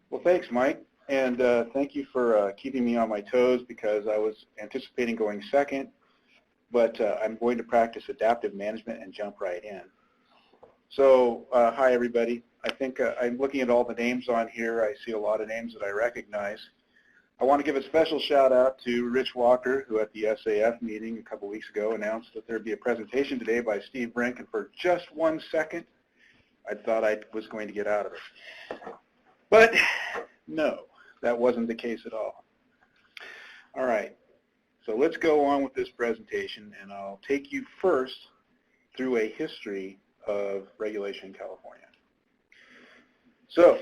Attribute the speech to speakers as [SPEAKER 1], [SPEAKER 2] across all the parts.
[SPEAKER 1] Well, thanks, Mike, and thank you for keeping me on my toes because I was anticipating going second, but I'm going to practice adaptive management and jump right in. So, hi everybody. I think I'm looking at all the names on here. I see a lot of names that I recognize. I want to give a special shout out to Rich Walker, who at the SAF meeting a couple weeks ago announced that there'd be a presentation today by Steve Brink, and for just 1 second, I thought I was going to get out of it. But no, that wasn't the case at all. All right, so let's go on with this presentation, and I'll take you first through a history of regulation in California. So,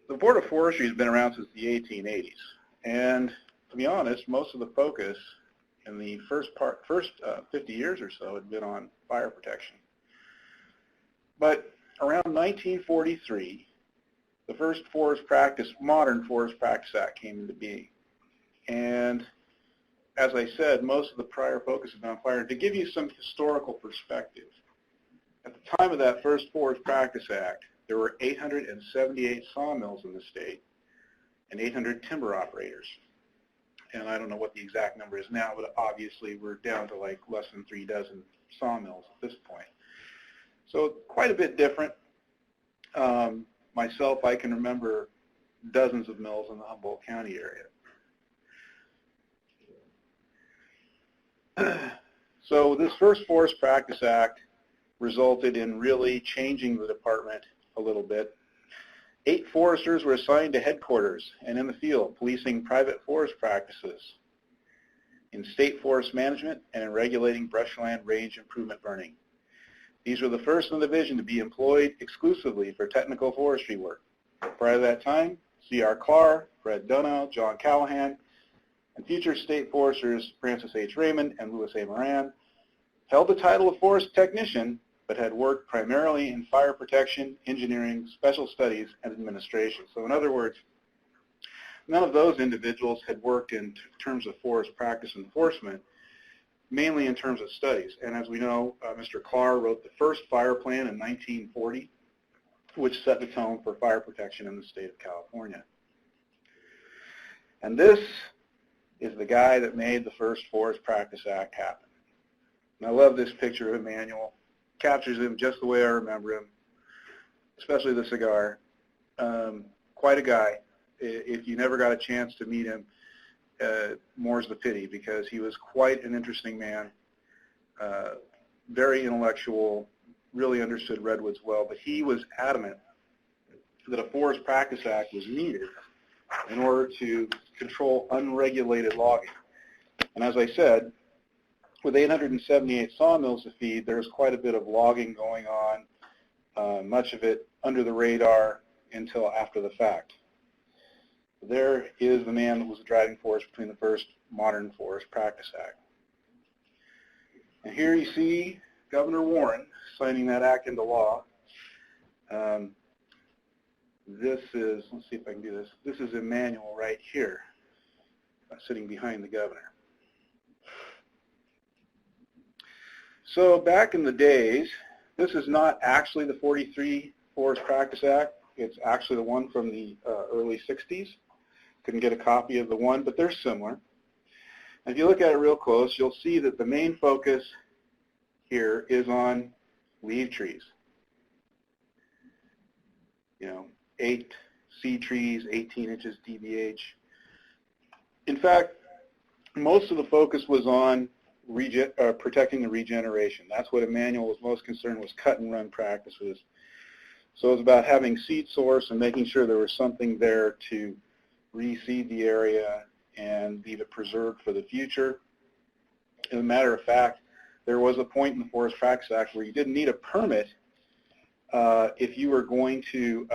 [SPEAKER 1] the Board of Forestry has been around since the 1880s, and to be honest, most of the focus in the first 50 years or so had been on fire protection. But around 1943, the first modern Forest Practice Act came into being. And as I said, most of the prior focus has been on fire. To give you some historical perspective, at the time of that first Forest Practice Act, there were 878 sawmills in the state and 800 timber operators. And I don't know what the exact number is now, but obviously we're down to like less than 3 dozen sawmills at this point. So quite a bit different. Myself, I can remember dozens of mills in the Humboldt County area. So this first Forest Practice Act resulted in really changing the department a little bit. 8 foresters were assigned to headquarters and in the field, policing private forest practices in state forest management and in regulating brushland range improvement burning. These were the first in the division to be employed exclusively for technical forestry work. Prior to that time, C.R. Clark, Fred Dunnell, John Callahan, and future state foresters Francis H. Raymond and Louis A. Moran held the title of forest technician, but had worked primarily in fire protection, engineering, special studies, and administration. So in other words, none of those individuals had worked in terms of forest practice enforcement, mainly in terms of studies. And as we know, Mr. Clark wrote the first fire plan in 1940, which set the tone for fire protection in the state of California. And this is the guy that made the first Forest Practice Act happen. And I love this picture of Emmanuel. Captures him just the way I remember him, especially the cigar. Quite a guy. If you never got a chance to meet him, more's the pity, because he was quite an interesting man, very intellectual, really understood redwoods well, but he was adamant that a Forest Practice Act was needed in order to control unregulated logging. And as I said, with 878 sawmills to feed, there's quite a bit of logging going on, much of it under the radar until after the fact. There is the man that was the driving force between the first modern Forest Practice Act. And here you see Governor Warren signing that act into law. This is, let's see if I can do this. This is Emmanuel right here, sitting behind the governor. So back in the days, this is not actually the 43 Forest Practice Act. It's actually the one from the early 60s. Couldn't get a copy of the one, but they're similar. And if you look at it real close, you'll see that the main focus here is on leaf trees. 8 seed trees, 18 inches DBH. In fact, most of the focus was on protecting the regeneration. That's what Emmanuel was most concerned with, cut and run practices. So it was about having seed source and making sure there was something there to reseed the area and leave it preserved for the future. As a matter of fact, there was a point in the Forest Practice Act where you didn't need a permit if you were going to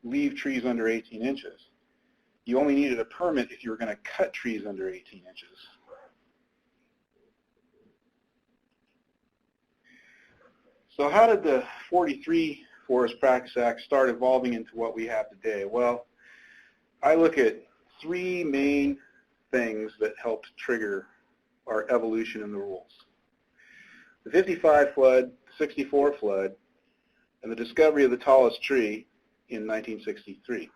[SPEAKER 1] leave trees under 18 inches. You only needed a permit if you were going to cut trees under 18 inches. So how did the 43 Forest Practice Act start evolving into what we have today? Well, I look at 3 main things that helped trigger our evolution in the rules. The 55 flood, 64 flood, and the discovery of the tallest tree, in 1963.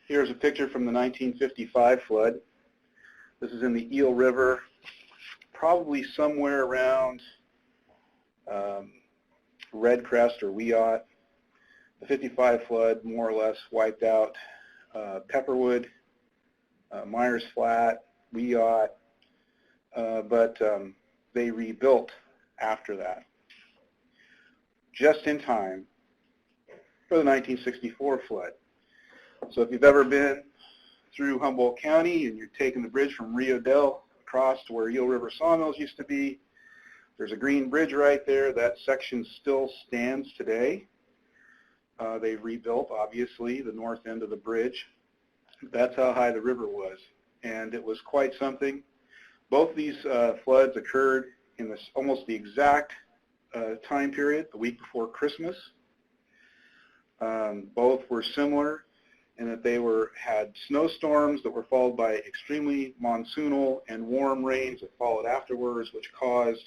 [SPEAKER 1] Here's a picture from the 1955 flood. This is in the Eel River, probably somewhere around Red Crest or Weot. The 55 flood more or less wiped out Pepperwood, Myers Flat, Weot, but they rebuilt after that, just in time for the 1964 flood. So if you've ever been through Humboldt County and you're taking the bridge from Rio Dell across to where Eel River Sawmills used to be, there's a green bridge right there. That section still stands today. They rebuilt, obviously, the north end of the bridge. That's how high the river was, and it was quite something. Both these floods occurred in this almost the exact time period, the week before Christmas. Both were similar in that they had snowstorms that were followed by extremely monsoonal and warm rains that followed afterwards, which caused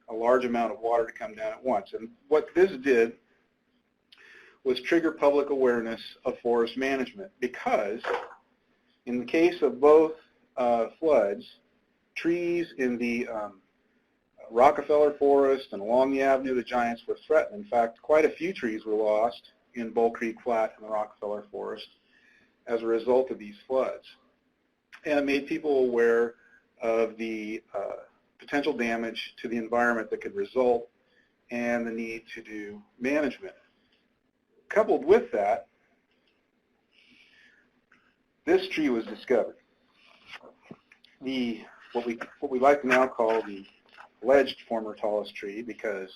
[SPEAKER 1] a large amount of water to come down at once. And what this did was trigger public awareness of forest management, because in the case of both floods, trees in the Rockefeller Forest and along the Avenue of the Giants were threatened. In fact, quite a few trees were lost in Bull Creek Flat and the Rockefeller Forest as a result of these floods. And it made people aware of the potential damage to the environment that could result and the need to do management. Coupled with that, this tree was discovered. What we like to now call the alleged former tallest tree, because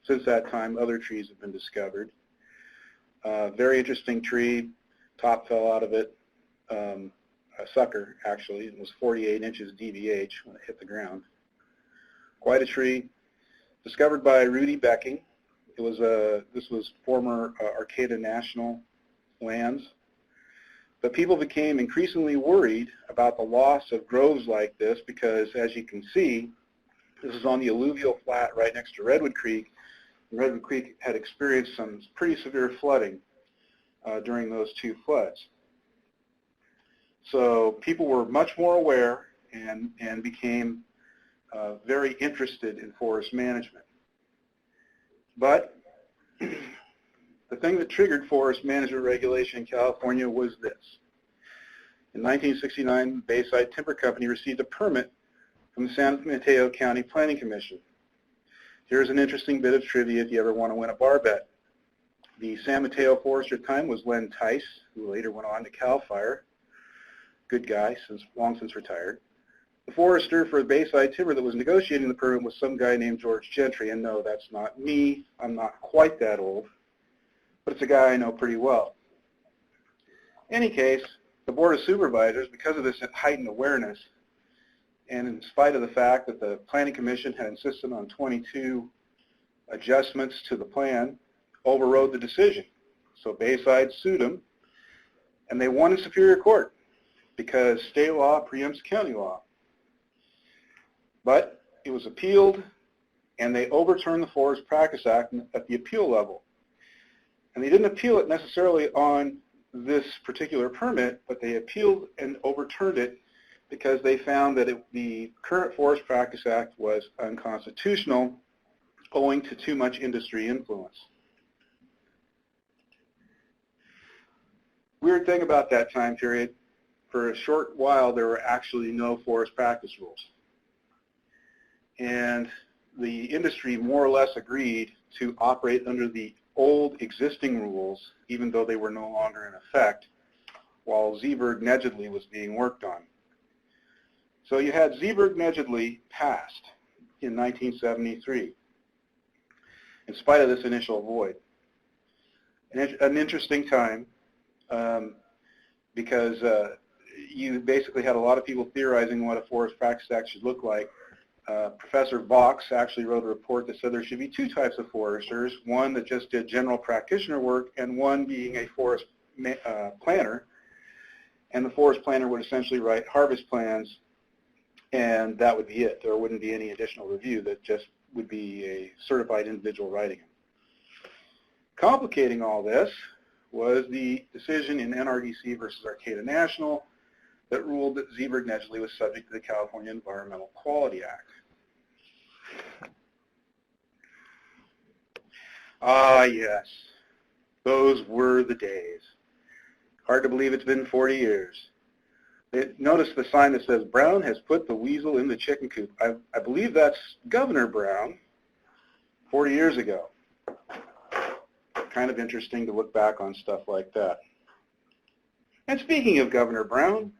[SPEAKER 1] since that time other trees have been discovered. Very interesting tree. Top fell out of it. A sucker, actually. It was 48 inches DVH when it hit the ground. Quite a tree. Discovered by Rudy Becking. This was former Arcata National lands. But people became increasingly worried about the loss of groves like this because, as you can see, this is on the alluvial flat right next to Redwood Creek. And Redwood Creek had experienced some pretty severe flooding during those two floods. So people were much more aware and became very interested in forest management. But the thing that triggered forest management regulation in California was this. In 1969, the Bayside Timber Company received a permit from the San Mateo County Planning Commission. Here's an interesting bit of trivia if you ever want to win a bar bet. The San Mateo forester at the time was Len Tice, who later went on to CAL FIRE. Good guy, long since retired. The forester for Bayside Timber that was negotiating the permit was some guy named George Gentry, and no, that's not me. I'm not quite that old, but it's a guy I know pretty well. In any case, the Board of Supervisors, because of this heightened awareness, and in spite of the fact that the Planning Commission had insisted on 22 adjustments to the plan, overrode the decision. So Bayside sued them, and they won in Superior Court because state law preempts county law. But it was appealed, and they overturned the Forest Practice Act at the appeal level. And they didn't appeal it necessarily on this particular permit, but they appealed and overturned it because they found that the current Forest Practice Act was unconstitutional owing to too much industry influence. Weird thing about that time period, for a short while there were actually no forest practice rules. And the industry more or less agreed to operate under the old existing rules, even though they were no longer in effect, while Zeeburg-Nedgedly was being worked on. So you had Zeeburg-Nedgedly passed in 1973, in spite of this initial void. An interesting time, because you basically had a lot of people theorizing what a Forest Practice Act should look like. Professor Vox actually wrote a report that said there should be two types of foresters, one that just did general practitioner work and one being a forest planner. And the forest planner would essentially write harvest plans, and that would be it. There wouldn't be any additional review. That just would be a certified individual writing it. Complicating all this was the decision in NRDC versus Arcata National that ruled that Zeeberg Nedgley was subject to the California Environmental Quality Act. Ah, yes, those were the days. Hard to believe it's been 40 years. Notice the sign that says, Brown has put the weasel in the chicken coop. I believe that's Governor Brown 40 years ago. Kind of interesting to look back on stuff like that. And speaking of Governor Brown,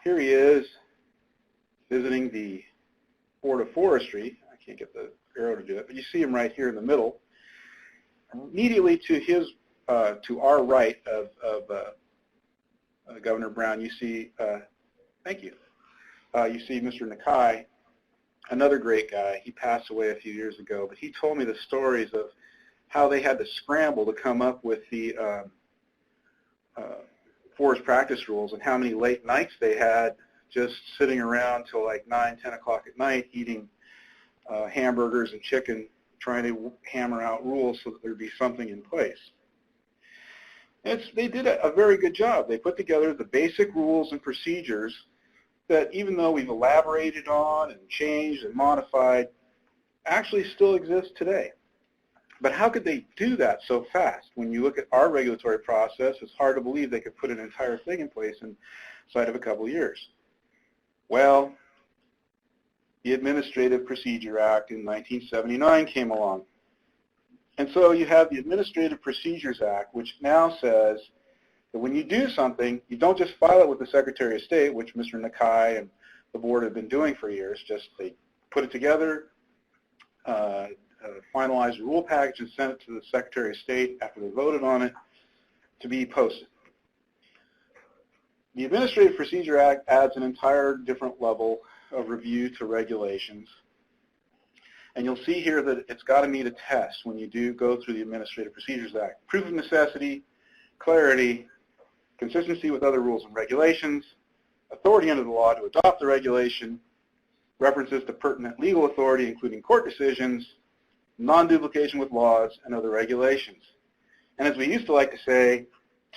[SPEAKER 1] here he is visiting the Board of Forestry. I can't get the arrow to do it, but you see him right here in the middle. Immediately to our right of Governor Brown, you see, thank you, you see Mr. Nakai, another great guy. He passed away a few years ago, but he told me the stories of how they had to scramble to come up with the forest practice rules and how many late nights they had just sitting around till like 9, 10 o'clock at night eating hamburgers and chicken, trying to hammer out rules so that there'd be something in place. They did a very good job. They put together the basic rules and procedures that, even though we've elaborated on and changed and modified, actually still exist today. But how could they do that so fast? When you look at our regulatory process, it's hard to believe they could put an entire thing in place inside of a couple of years. Well, the Administrative Procedure Act in 1979 came along. And so you have the Administrative Procedures Act, which now says that when you do something, you don't just file it with the Secretary of State, which Mr. Nakai and the board have been doing for years. Just they put it together, finalize the rule package, and send it to the Secretary of State after they voted on it to be posted. The Administrative Procedure Act adds an entire different level of review to regulations. And you'll see here that it's got to meet a test when you do go through the Administrative Procedures Act. Proof of necessity, clarity, consistency with other rules and regulations, authority under the law to adopt the regulation, references to pertinent legal authority, including court decisions, non-duplication with laws and other regulations. And as we used to like to say,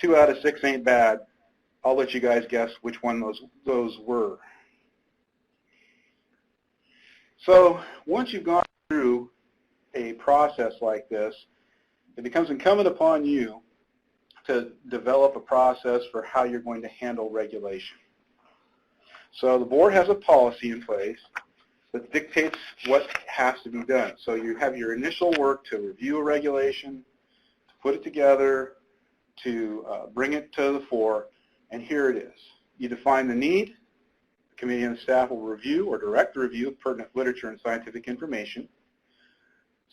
[SPEAKER 1] 2 out of 6 ain't bad. I'll let you guys guess which one those were. So once you've gone through a process like this, it becomes incumbent upon you to develop a process for how you're going to handle regulation. So the board has a policy in place that dictates what has to be done. So you have your initial work to review a regulation, to put it together, to bring it to the fore, and here it is. You define the need. The committee and the staff will review or direct the review of pertinent literature and scientific information,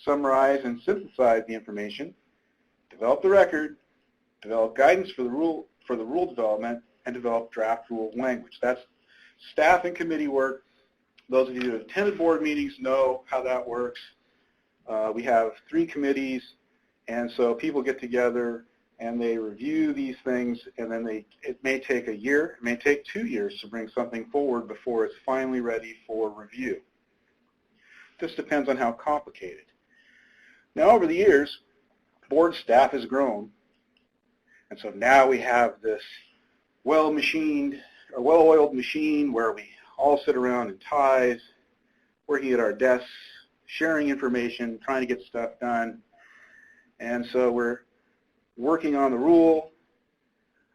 [SPEAKER 1] summarize and synthesize the information, develop the record, develop guidance for the rule development, and develop draft rule language. That's staff and committee work. Those of you that have attended board meetings know how that works. We have 3 committees, and so people get together and they review these things, and then it may take a year, it may take 2 years to bring something forward before it's finally ready for review. This depends on how complicated. Now, over the years, board staff has grown, and so now we have this well-machined or well-oiled machine where we all sit around in ties, working at our desks, sharing information, trying to get stuff done, and so we're working on the rule.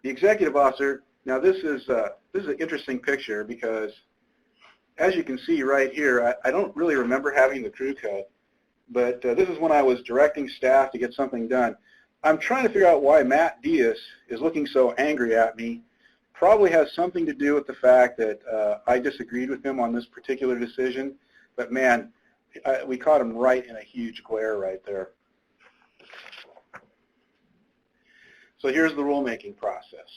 [SPEAKER 1] The executive officer, now this is an interesting picture because as you can see right here, I don't really remember having the crew cut, but this is when I was directing staff to get something done. I'm trying to figure out why Matt Diaz is looking so angry at me. Probably has something to do with the fact that I disagreed with him on this particular decision, but man, we caught him right in a huge glare right there. So here's the rulemaking process.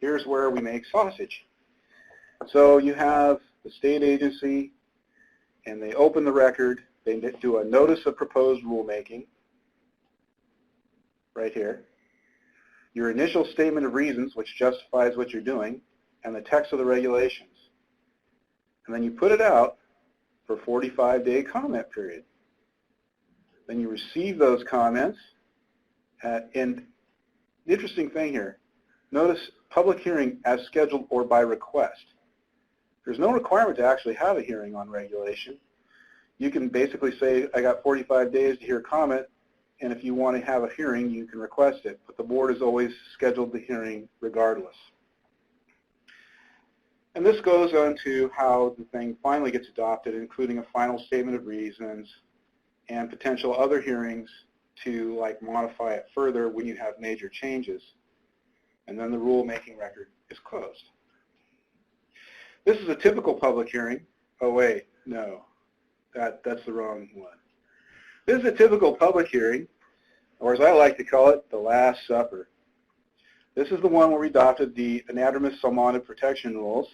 [SPEAKER 1] Here's where we make sausage. So you have the state agency, and they open the record. They do a notice of proposed rulemaking right here. Your initial statement of reasons, which justifies what you're doing, and the text of the regulations. And then you put it out for a 45-day comment period. Then you receive those comments, And the interesting thing here, notice public hearing as scheduled or by request. There's no requirement to actually have a hearing on regulation. You can basically say, I got 45 days to hear comment, and if you want to have a hearing, you can request it. But the board has always scheduled the hearing regardless. And this goes on to how the thing finally gets adopted, including a final statement of reasons and potential other hearings to modify it further when you have major changes. And then the rulemaking record is closed. This is a typical public hearing. Oh wait, no, that's the wrong one. This is a typical public hearing, or as I like to call it, the Last Supper. This is the one where we adopted the anadromous salmonid protection rules.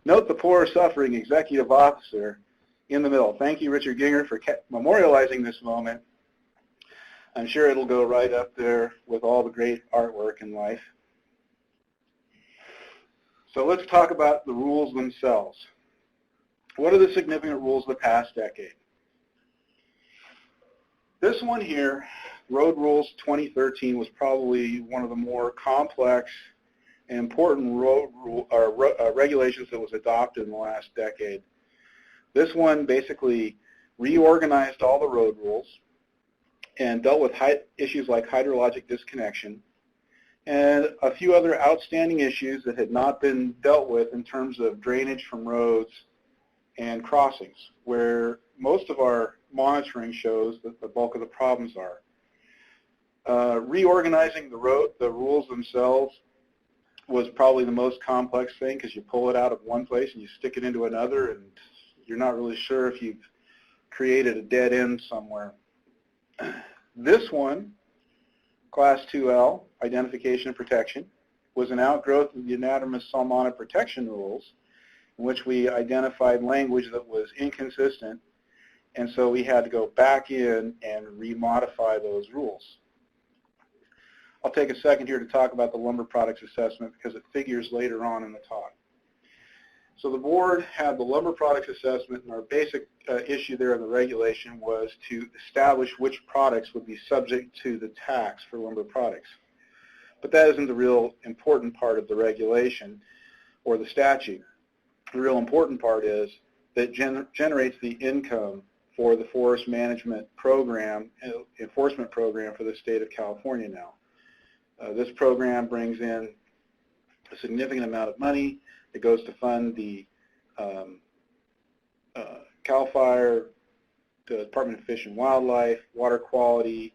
[SPEAKER 1] Note the poor suffering executive officer in the middle. Thank you, Richard Ginger, for memorializing this moment. I'm sure it'll go right up there with all the great artwork in life. So let's talk about the rules themselves. What are the significant rules of the past decade? This one here, Road Rules 2013, was probably one of the more complex and important regulations that was adopted in the last decade. This one basically reorganized all the road rules and dealt with issues like hydrologic disconnection and a few other outstanding issues that had not been dealt with in terms of drainage from roads and crossings, where most of our monitoring shows that the bulk of the problems are. Reorganizing the rules themselves was probably the most complex thing, because you pull it out of one place and you stick it into another, and you're not really sure if you've created a dead end somewhere. This one, Class 2L, Identification and Protection, was an outgrowth of the anadromous salmonid protection rules, in which we identified language that was inconsistent, and so we had to go back in and remodify those rules. I'll take a second here to talk about the lumber products assessment because it figures later on in the talk. So the board had the lumber products assessment, and our basic issue there in the regulation was to establish which products would be subject to the tax for lumber products. But that isn't the real important part of the regulation or the statute. The real important part is that it generates the income for the forest management program, enforcement program for the state of California now. This program brings in a significant amount of money. It goes to fund the CAL FIRE, the Department of Fish and Wildlife, Water Quality,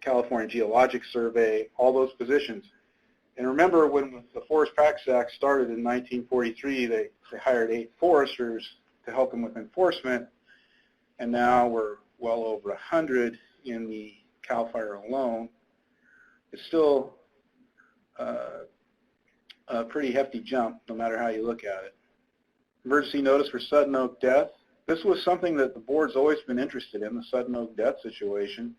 [SPEAKER 1] California Geologic Survey, all those positions. And remember, when the Forest Practices Act started in 1943, they hired 8 foresters to help them with enforcement, and now we're well over 100 in the CAL FIRE alone. It's still a pretty hefty jump, no matter how you look at it. Emergency notice for sudden oak death. This was something that the board's always been interested in, the sudden oak death situation.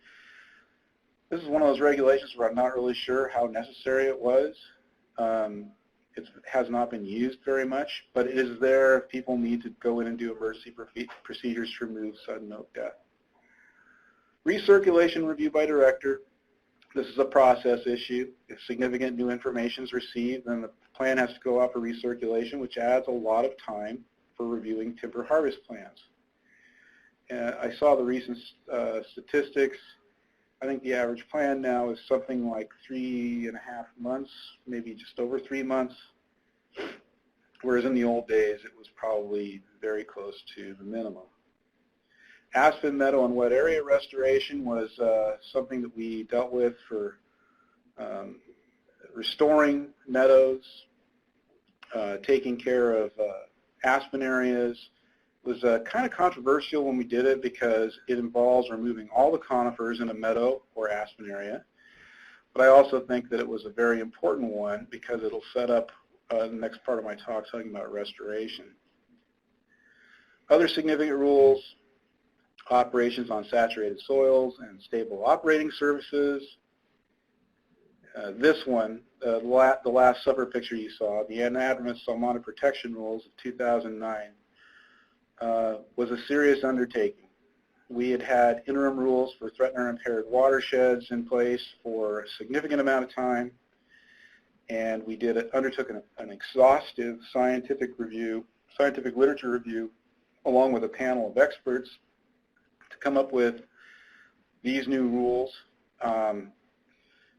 [SPEAKER 1] This is one of those regulations where I'm not really sure how necessary it was. It has not been used very much, but it is there if people need to go in and do emergency procedures to remove sudden oak death. Recirculation review by director. This is a process issue. If significant new information is received, then the plan has to go out for recirculation, which adds a lot of time for reviewing timber harvest plans. I saw the recent statistics. I think the average plan now is something like 3.5 months, maybe just over 3 months, whereas in the old days it was probably very close to the minimum. Aspen meadow and wet area restoration was something that we dealt with for restoring meadows, taking care of aspen areas. It was kind of controversial when we did it because it involves removing all the conifers in a meadow or aspen area. But I also think that it was a very important one because it'll set up the next part of my talk talking about restoration. Other significant rules: operations on saturated soils and stable operating services. This one, the last supper picture you saw, the anadromous salmonid protection rules of 2009, was a serious undertaking. We had interim rules for threatened or impaired watersheds in place for a significant amount of time, and we undertook an exhaustive scientific literature review, along with a panel of experts to come up with these new rules.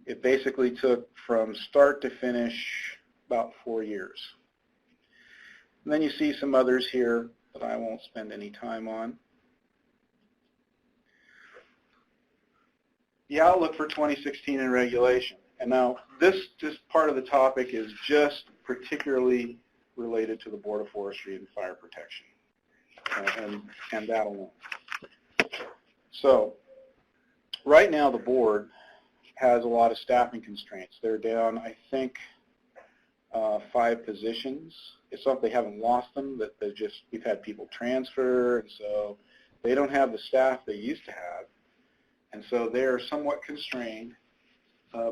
[SPEAKER 1] It basically took from start to finish about 4 years. And then you see some others here that I won't spend any time on. The outlook for 2016 in regulation. And now this part of the topic is just particularly related to the Board of Forestry and Fire Protection, and that alone. So right now the board has a lot of staffing constraints. They're down, I think, 5 positions. It's not they haven't lost them, but we've had people transfer, and so they don't have the staff they used to have. And so they're somewhat constrained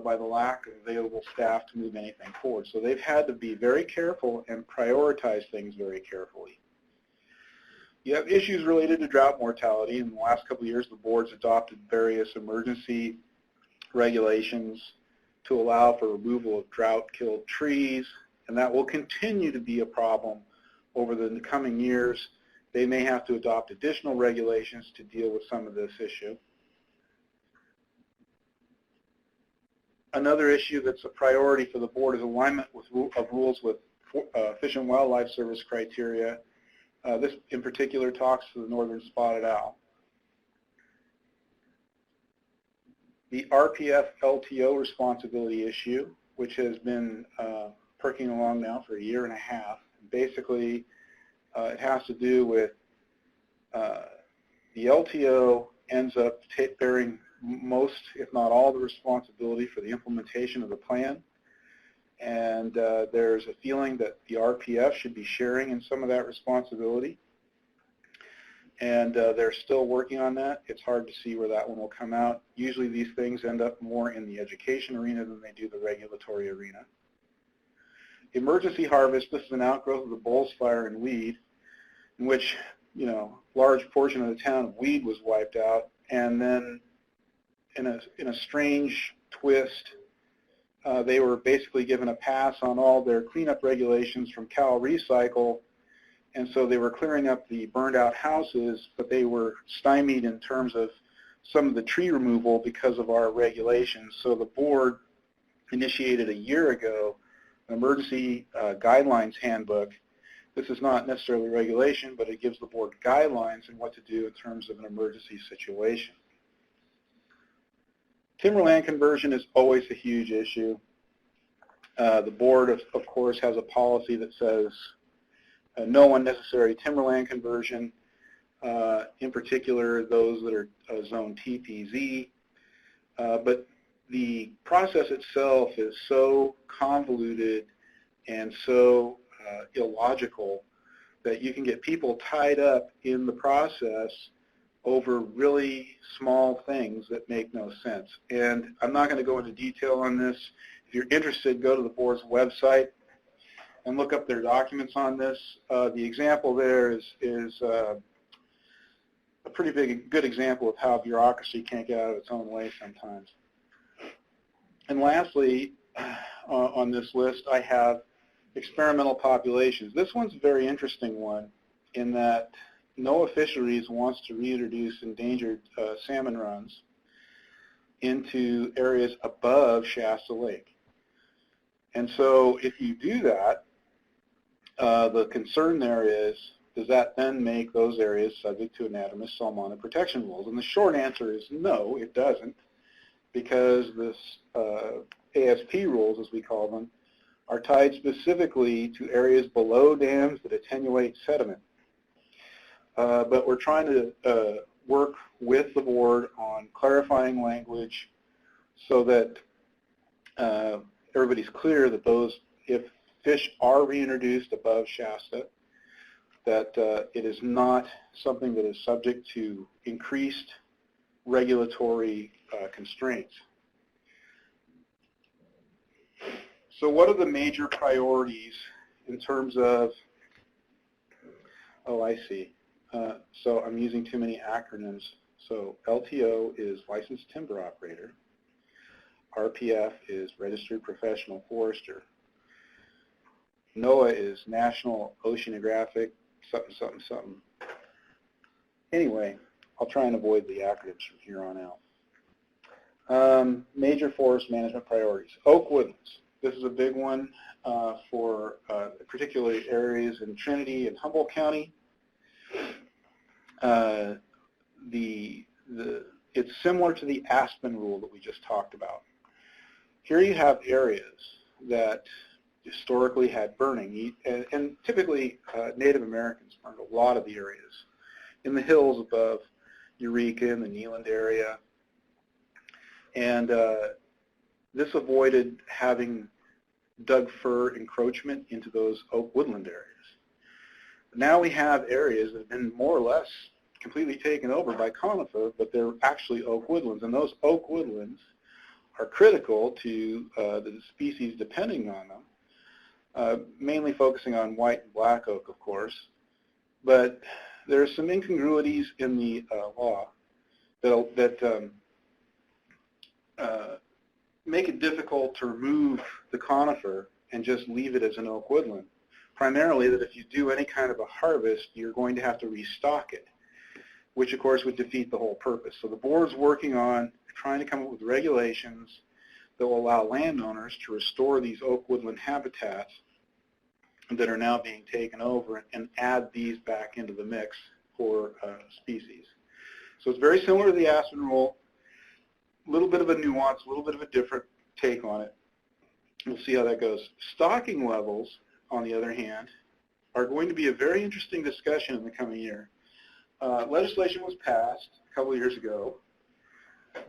[SPEAKER 1] by the lack of available staff to move anything forward. So they've had to be very careful and prioritize things very carefully. You have issues related to drought mortality. In the last couple of years, the board's adopted various emergency regulations to allow for removal of drought-killed trees, and that will continue to be a problem over the coming years. They may have to adopt additional regulations to deal with some of this issue. Another issue that's a priority for the board is alignment of rules with Fish and Wildlife Service criteria. This in particular talks to the northern spotted owl. The RPF LTO responsibility issue, which has been perking along now for 1.5 years. Basically, it has to do with the LTO ends up bearing most, if not all, the responsibility for the implementation of the plan. And there's a feeling that the RPF should be sharing in some of that responsibility. And they're still working on that. It's hard to see where that one will come out. Usually these things end up more in the education arena than they do the regulatory arena. Emergency harvest, this is an outgrowth of the Bulls Fire and weed, in which, large portion of the town of Weed was wiped out. And then in a strange twist, they were basically given a pass on all their cleanup regulations from Cal Recycle, and so they were clearing up the burned out houses, but they were stymied in terms of some of the tree removal because of our regulations. So the board initiated 1 year ago an emergency guidelines handbook. This is not necessarily regulation, but it gives the board guidelines on what to do in terms of an emergency situation. Timberland conversion is always a huge issue. The board, of course, has a policy that says no unnecessary timberland conversion, in particular those that are zone TPZ. But the process itself is so convoluted and so illogical that you can get people tied up in the process over really small things that make no sense. And I'm not going to go into detail on this. If you're interested, go to the board's website and look up their documents on this. The example there is a pretty good example of how bureaucracy can't get out of its own way sometimes. And lastly, on this list, I have experimental populations. This one's a very interesting one in that NOAA Fisheries wants to reintroduce endangered salmon runs into areas above Shasta Lake. And so if you do that, the concern there is, does that then make those areas subject to anatomist salmonid protection rules? And the short answer is no, it doesn't, because this ASP rules, as we call them, are tied specifically to areas below dams that attenuate sediment. But we're trying to work with the board on clarifying language so that everybody's clear that if fish are reintroduced above Shasta, that it is not something that is subject to increased regulatory constraints. So what are the major priorities in terms of, oh, I see. So I'm using too many acronyms. So LTO is licensed timber operator. RPF is registered professional forester. NOAA is National Oceanographic something, something, something. Anyway, I'll try and avoid the acronyms from here on out. Major forest management priorities. Oak woodlands. This is a big one for particularly areas in Trinity and Humboldt County. It's similar to the aspen rule that we just talked about. Here you have areas that historically had burning, and typically Native Americans burned a lot of the areas in the hills above Eureka and the Neeland area. And this avoided having Doug fir encroachment into those oak woodland areas. Now we have areas that have been more or less completely taken over by conifer, but they're actually oak woodlands, and those oak woodlands are critical to the species depending on them, mainly focusing on white and black oak, of course. But there are some incongruities in the law that make it difficult to remove the conifer and just leave it as an oak woodland. Primarily that if you do any kind of a harvest, you're going to have to restock it, which of course would defeat the whole purpose. So the board's working on trying to come up with regulations that will allow landowners to restore these oak woodland habitats that are now being taken over and add these back into the mix for species. So it's very similar to the aspen rule, a little bit of a nuance, a little bit of a different take on it. We'll see how that goes. Stocking levels, on the other hand, are going to be a very interesting discussion in the coming year. Legislation was passed a couple of years ago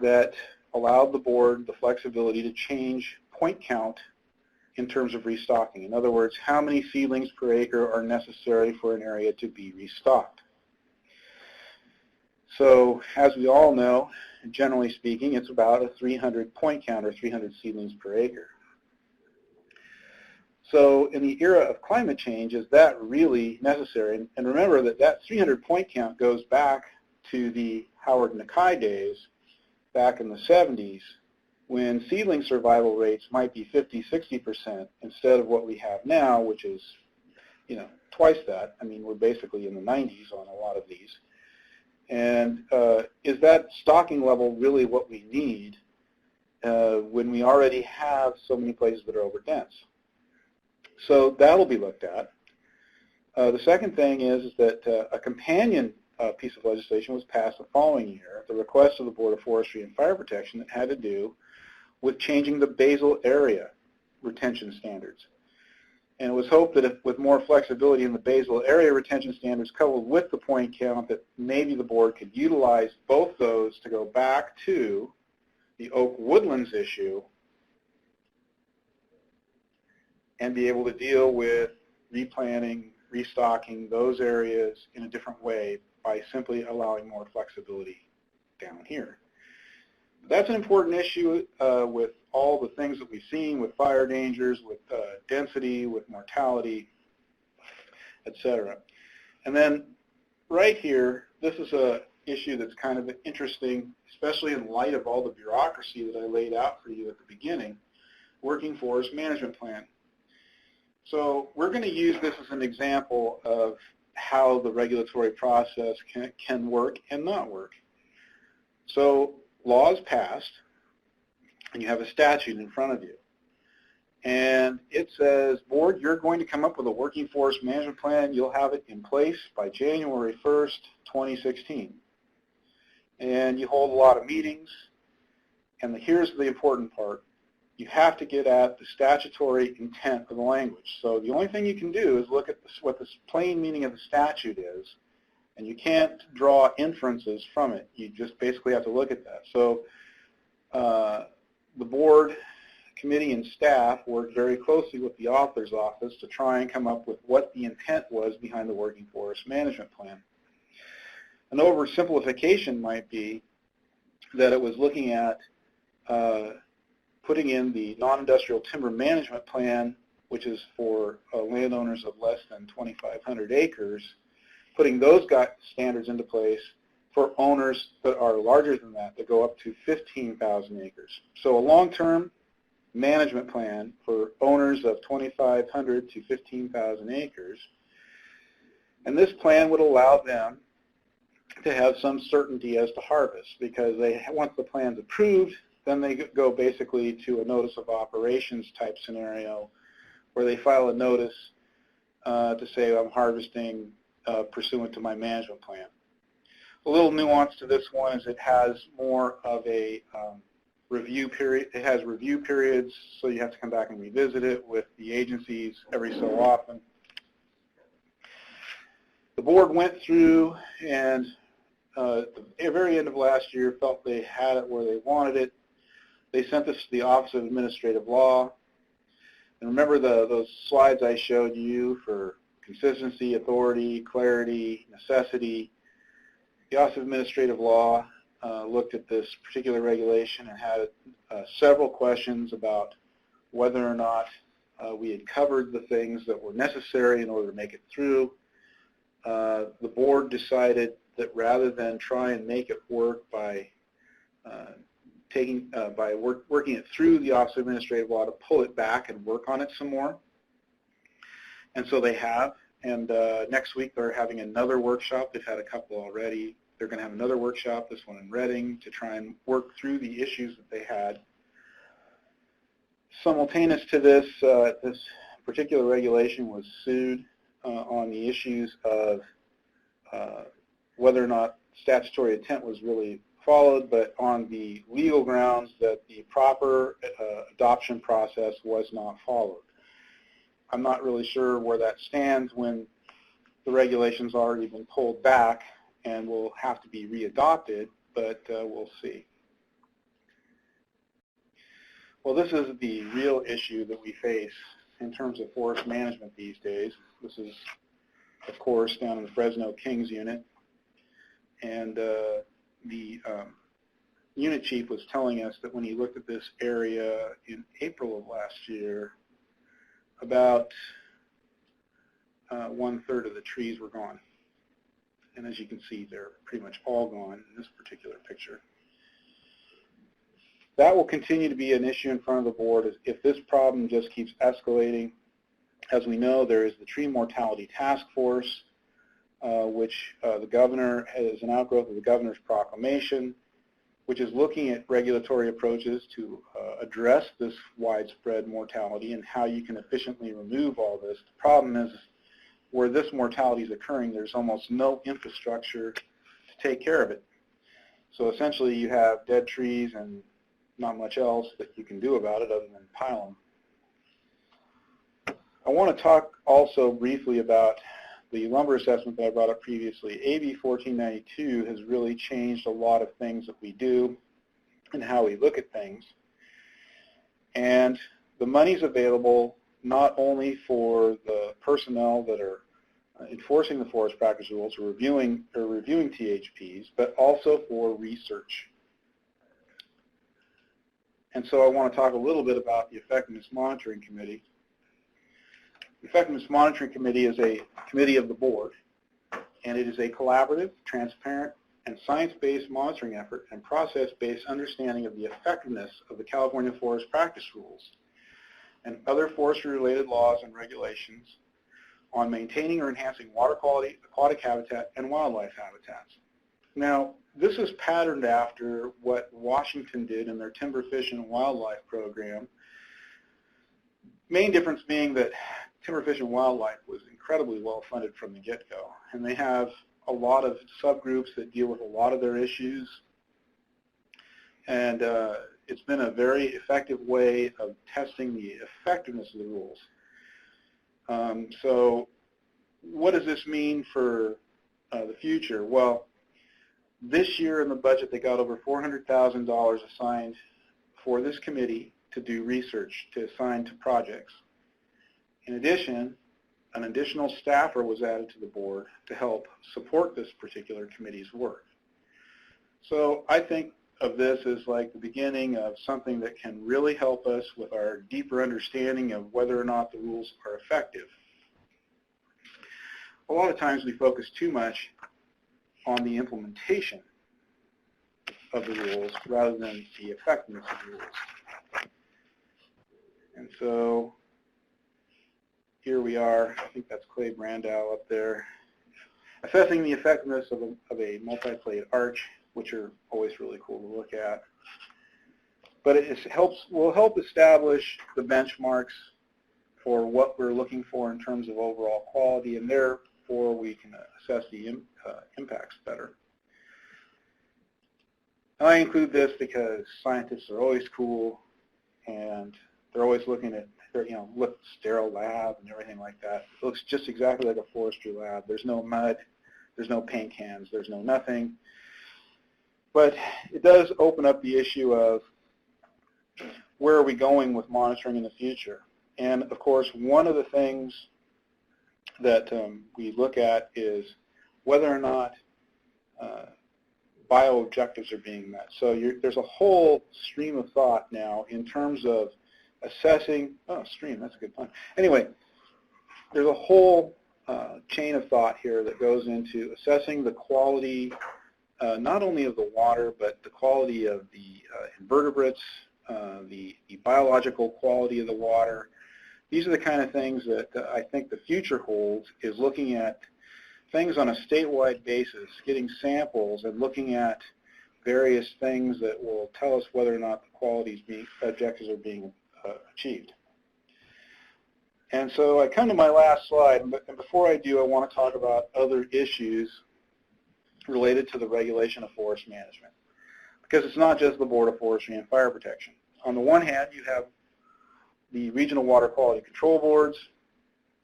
[SPEAKER 1] that allowed the board the flexibility to change point count in terms of restocking. In other words, how many seedlings per acre are necessary for an area to be restocked. So as we all know, generally speaking, it's about a 300 point count or 300 seedlings per acre. So in the era of climate change, is that really necessary? And remember that that 300 point count goes back to the Howard Nakai days back in the 70s, when seedling survival rates might be 50-60% instead of what we have now, which is, twice that. I mean, we're basically in the 90s on a lot of these. And is that stocking level really what we need when we already have so many places that are overdense? So that'll be looked at. The second thing is that a companion piece of legislation was passed the following year at the request of the Board of Forestry and Fire Protection that had to do with changing the basal area retention standards. And it was hoped that with more flexibility in the basal area retention standards coupled with the point count, that maybe the board could utilize both those to go back to the oak woodlands issue and be able to deal with replanting, restocking those areas in a different way by simply allowing more flexibility down here. That's an important issue with all the things that we've seen with fire dangers, with density, with mortality, etc. And then right here, this is an issue that's kind of interesting, especially in light of all the bureaucracy that I laid out for you at the beginning, Working Forest Management Plan. So we're going to use this as an example of how the regulatory process can work and not work. So law is passed, and you have a statute in front of you. And it says, board, you're going to come up with a working forest management plan. You'll have it in place by January 1st, 2016. And you hold a lot of meetings. And here's the important part. You have to get at the statutory intent of the language. So the only thing you can do is look at what the plain meaning of the statute is, and you can't draw inferences from it. You just basically have to look at that. So the board, committee, and staff worked very closely with the author's office to try and come up with what the intent was behind the Working Forest Management Plan. An oversimplification might be that it was looking at putting in the non-industrial timber management plan, which is for landowners of less than 2,500 acres, putting those standards into place for owners that are larger than that go up to 15,000 acres. So a long-term management plan for owners of 2,500 to 15,000 acres. And this plan would allow them to have some certainty as to harvest, because once the plan's approved, then they go basically to a notice of operations type scenario where they file a notice to say I'm harvesting pursuant to my management plan. A little nuance to this one is it has more of a review period. It has review periods, so you have to come back and revisit it with the agencies every so often. The board went through and at the very end of last year felt they had it where they wanted it. They sent this to the Office of Administrative Law. And remember those slides I showed you for consistency, authority, clarity, necessity. The Office of Administrative Law looked at this particular regulation and had several questions about whether or not we had covered the things that were necessary in order to make it through. The board decided that rather than try and make it work by working it through the Office of Administrative Law, to pull it back and work on it some more. And so they have. And next week they're having another workshop. They've had a couple already. They're going to have another workshop, this one in Reading, to try and work through the issues that they had. Simultaneous to this, this particular regulation was sued on the issues of whether or not statutory intent was really followed, but on the legal grounds that the proper adoption process was not followed. I'm not really sure where that stands when the regulation's already been pulled back and will have to be readopted, but we'll see. Well, this is the real issue that we face in terms of forest management these days. This is, of course, down in the Fresno Kings unit. And the unit chief was telling us that when he looked at this area in April of last year, about 1/3 of the trees were gone. And as you can see, they're pretty much all gone in this particular picture. That will continue to be an issue in front of the board if this problem just keeps escalating. As we know, there is the Tree Mortality Task Force, which the governor is an outgrowth of the governor's proclamation, which is looking at regulatory approaches to address this widespread mortality and how you can efficiently remove all this. The problem is where this mortality is occurring, there's almost no infrastructure to take care of it. So essentially you have dead trees and not much else that you can do about it other than pile them. I want to talk also briefly about the lumber assessment that I brought up previously. AB 1492 has really changed a lot of things that we do and how we look at things. And the money's available not only for the personnel that are enforcing the forest practice rules or reviewing THPs, but also for research. And so I want to talk a little bit about the Effectiveness Monitoring Committee. The Effectiveness Monitoring Committee is a committee of the board, and it is a collaborative, transparent, and science-based monitoring effort and process-based understanding of the effectiveness of the California Forest Practice Rules and other forestry-related laws and regulations on maintaining or enhancing water quality, aquatic habitat, and wildlife habitats. Now, this is patterned after what Washington did in their timber, fish, and wildlife program. Main difference being that timber, fish, and wildlife was incredibly well funded from the get-go, and they have a lot of subgroups that deal with a lot of their issues, and it's been a very effective way of testing the effectiveness of the rules. So what does this mean for the future? Well, this year in the budget they got over $400,000 assigned for this committee to do research, to assign to projects. In addition, an additional staffer was added to the board to help support this particular committee's work. So I think of this as like the beginning of something that can really help us with our deeper understanding of whether or not the rules are effective. A lot of times we focus too much on the implementation of the rules rather than the effectiveness of the rules. And so here we are. I think that's Clay Brandow up there. Assessing the effectiveness of a multi-plate arch, which are always really cool to look at. But it will help establish the benchmarks for what we're looking for in terms of overall quality, and therefore we can assess the impacts better. And I include this because scientists are always cool, and they're always looking at, look, sterile lab and everything like that. It looks just exactly like a forestry lab. There's no mud, there's no paint cans, there's no nothing. But it does open up the issue of where are we going with monitoring in the future. And of course, one of the things that we look at is whether or not bio objectives are being met. So there's a whole stream of thought now in terms of assessing, stream, that's a good pun. Anyway, there's a whole chain of thought here that goes into assessing the quality, not only of the water, but the quality of the invertebrates, the biological quality of the water. These are the kind of things that I think the future holds, is looking at things on a statewide basis, getting samples and looking at various things that will tell us whether or not the quality objectives are being achieved. And so I come to my last slide, and before I do, I want to talk about other issues related to the regulation of forest management, because it's not just the Board of Forestry and Fire Protection. On the one hand, you have the Regional Water Quality Control Boards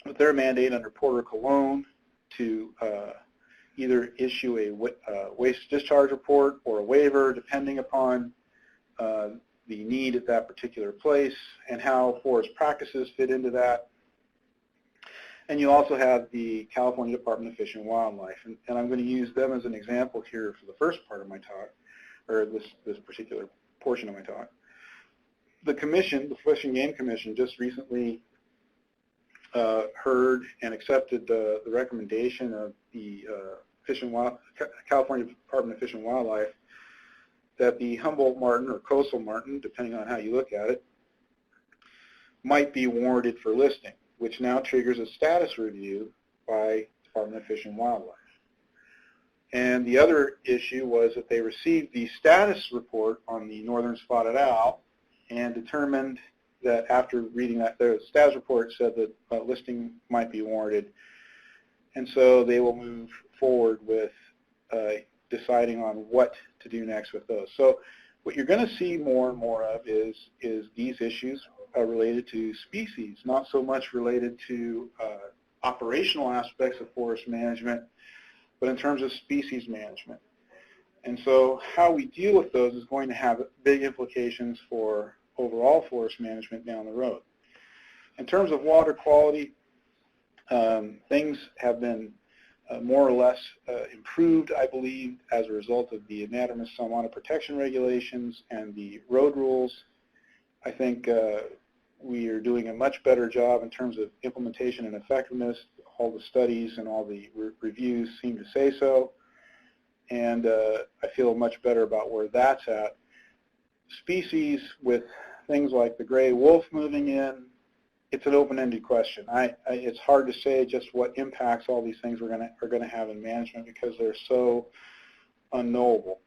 [SPEAKER 1] with their mandate under Porter Cologne to either issue a waste discharge report or a waiver, depending upon the need at that particular place and how forest practices fit into that. And you also have the California Department of Fish and Wildlife, and I'm going to use them as an example here for the first part of my talk, or this particular portion of my talk. The commission, the Fish and Game Commission, just recently heard and accepted the recommendation of the California Department of Fish and Wildlife that the Humboldt marten, or coastal marten, depending on how you look at it, might be warranted for listing, which now triggers a status review by Department of Fish and Wildlife. And the other issue was that they received the status report on the northern spotted owl and determined that after reading that, their status report said that listing might be warranted. And so they will move forward with deciding on what to do next with those. So what you're going to see more and more of is these issues related to species, not so much related to operational aspects of forest management, but in terms of species management. And so how we deal with those is going to have big implications for overall forest management down the road. In terms of water quality, things have been more or less improved, I believe, as a result of the anadromous salmonid protection regulations and the road rules. I think we are doing a much better job in terms of implementation and effectiveness. All the studies and all the reviews seem to say so, and I feel much better about where that's at. Species with things like the gray wolf moving in, it's an open-ended question. It's hard to say just what impacts all these things are going to have in management because they're so unknowable.